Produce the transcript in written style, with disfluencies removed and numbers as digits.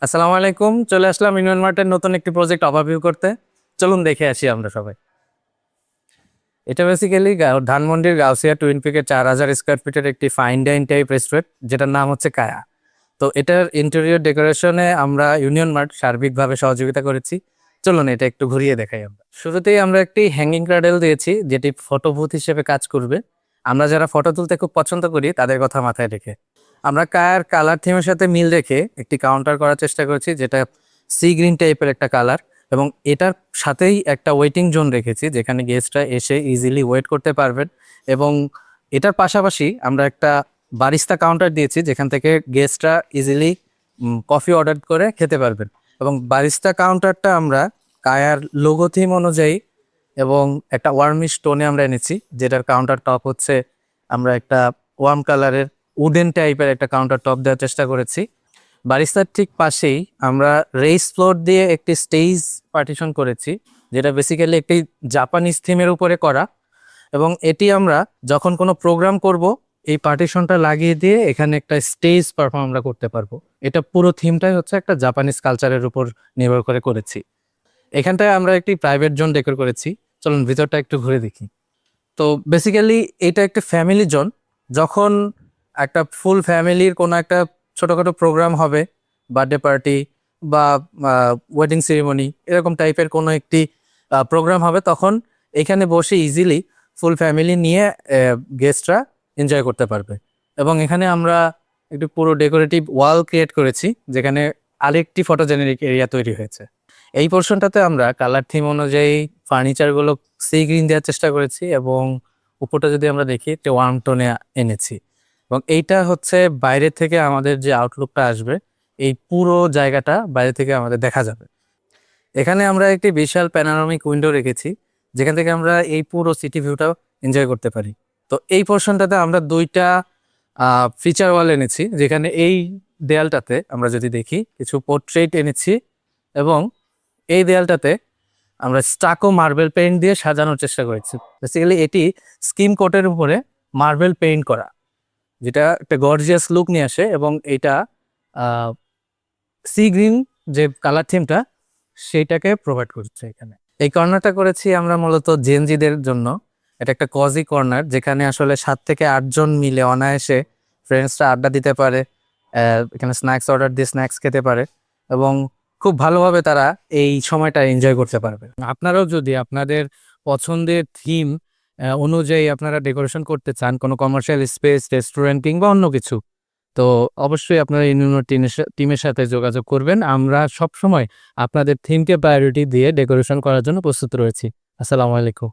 আসসালামু আলাইকুম, চলে আসলাম ইউনিয়ন মার্টের নতুন একটি প্রজেক্ট ওভারভিউ করতে। চলুন দেখে আসি আমরা সবাই। এটা বেসিক্যালি ধানমন্ডির গাউসিয়া টুইন পিকের 4000 স্কোয়ার ফিটের একটি ফাইন ডাইন টাইপ রেস্টুরেন্ট, যেটার নাম হচ্ছে কায়া। তো এটার ইন্টেরিয়র ডেকোরেশনে আমরা ইউনিয়ন মার্ট সার্বিকভাবে সহযোগিতা করেছি। চলুন এটা একটু ঘুরিয়ে দেখাই। আমরা শুরুতেই আমরা একটি হ্যাঙ্গিং ক্রাডেল দিয়েছি, যেটি ফটো বুথ হিসেবে কাজ করবে। আমরা যারা ফটো তুলতে খুব পছন্দ করি তাদের কথা মাথায় রেখে আমরা কায়ার কালার থিমের সাথে মিল রেখে একটি কাউন্টার করার চেষ্টা করেছি, যেটা সি গ্রিন টাইপের একটা কালার, এবং এটার সাথেই একটা ওয়েটিং জোন রেখেছি, যেখানে গেস্টরা এসে ইজিলি ওয়েট করতে পারবেন। এবং এটার পাশাপাশি আমরা একটা বারিস্তা কাউন্টার দিয়েছি, যেখান থেকে গেস্টরা ইজিলি কফি অর্ডার করে খেতে পারবেন। এবং বারিস্তা কাউন্টারটা আমরা কায়ার লোগো থিম অনুযায়ী এবং একটা ওয়ার্মিশ টোনে আমরা এনেছি, যেটার কাউন্টার টপ হচ্ছে আমরা একটা ওয়ার্ম কালারের উডেন টাইপের একটা কাউন্টার টপ দেওয়ার চেষ্টা করেছি। বারিস্তার ঠিক পাশেই আমরা রেইস ফ্লোর দিয়ে একটি স্টেজ পার্টিশন করেছি, যেটা বেসিক্যালি একটি জাপানিজ থিমের উপরে করা। এবং এটি আমরা যখন কোনো প্রোগ্রাম করব, এই পার্টিশনটা লাগিয়ে দিয়ে এখানে একটা স্টেজ পারফর্ম আমরা করতে পারবো। এটা পুরো থিমটাই হচ্ছে একটা জাপানিজ কালচারের উপর নির্ভর করে করেছি। এখানটায় আমরা একটি প্রাইভেট জোন ডেকোর করেছি। চলুন ভিতরটা একটু ঘুরে দেখি। তো বেসিক্যালি এটা একটা ফ্যামিলি জোন। যখন একটা ফুল ফ্যামিলির কোনো একটা ছোটোখাটো প্রোগ্রাম হবে, বার্থডে পার্টি বা ওয়েডিং সেরিমনি, এরকম টাইপের কোনো একটি প্রোগ্রাম হবে, তখন এখানে বসে ইজিলি ফুল ফ্যামিলি নিয়ে গেস্টরা এনজয় করতে পারবে। এবং এখানে আমরা একটু পুরো ডেকোরেটিভ ওয়াল ক্রিয়েট করেছি, যেখানে আরেকটি ফটোজেনারিক এরিয়া তৈরি হয়েছে। এই পোর্শনটাতে আমরা কালার থিম অনুযায়ী ফার্নিচারগুলো সি গ্রিন দেওয়ার চেষ্টা করেছি, এবং উপরটা যদি আমরা দেখি একটা ওয়ার্ম টোনে এনেছি। এবং এইটা হচ্ছে বাইরে থেকে আমাদের যে আউটলুকটা আসবে, এই পুরো জায়গাটা বাইরে থেকে আমাদের দেখা যাবে। এখানে আমরা একটি বিশাল প্যানোরামিক উইন্ডো রেখেছি, যেখান থেকে আমরা এই পুরো সিটি ভিউটাও এনজয় করতে পারি। তো এই পোর্শনটাতে আমরা দুইটা ফিচার ওয়াল এনেছি, যেখানে এই দেয়ালটাতে আমরা যদি দেখি কিছু পোর্ট্রেট এনেছি, এবং এই দেয়ালটাতে আমরা স্টাকো মার্বেল পেইন্ট দিয়ে সাজানোর চেষ্টা করেছি। বেসিক্যালি এটি স্কিম কোটের উপরে মার্বেল পেইন্ট করা, যেটা একটা গর্জিয়াস লুক নিয়ে আসে। এবং এইটা সি গ্রিন যে কালার থিমটা, সেইটাকে প্রোভাইড করছে এখানে। এই কর্নারটা করেছি আমরা মূলত জেনজিদের জন্য। এটা একটা কজি কর্নার, যেখানে আসলে 7 থেকে 8 জন মিলে অনায়াসে ফ্রেন্ডসরা আড্ডা দিতে পারে, এখানে স্ন্যাক্স অর্ডার দিয়ে স্ন্যাক্স খেতে পারে, এবং খুব ভালোভাবে তারা এই সময়টা এনজয় করতে পারবে। আপনারাও যদি আপনাদের পছন্দের থিম অনুযায়ী আপনারা ডেকোরেশন করতে চান, কোনো কমার্শিয়াল স্পেস, রেস্টুরেন্ট কিংবা অন্য কিছু, তো অবশ্যই আপনারা ইউনিয়ন টিমের সাথে যোগাযোগ করবেন। আমরা সবসময় আপনাদের থিমকে প্রায়োরিটি দিয়ে ডেকোরেশন করার জন্য প্রস্তুত রয়েছি। আসসালামু আলাইকুম।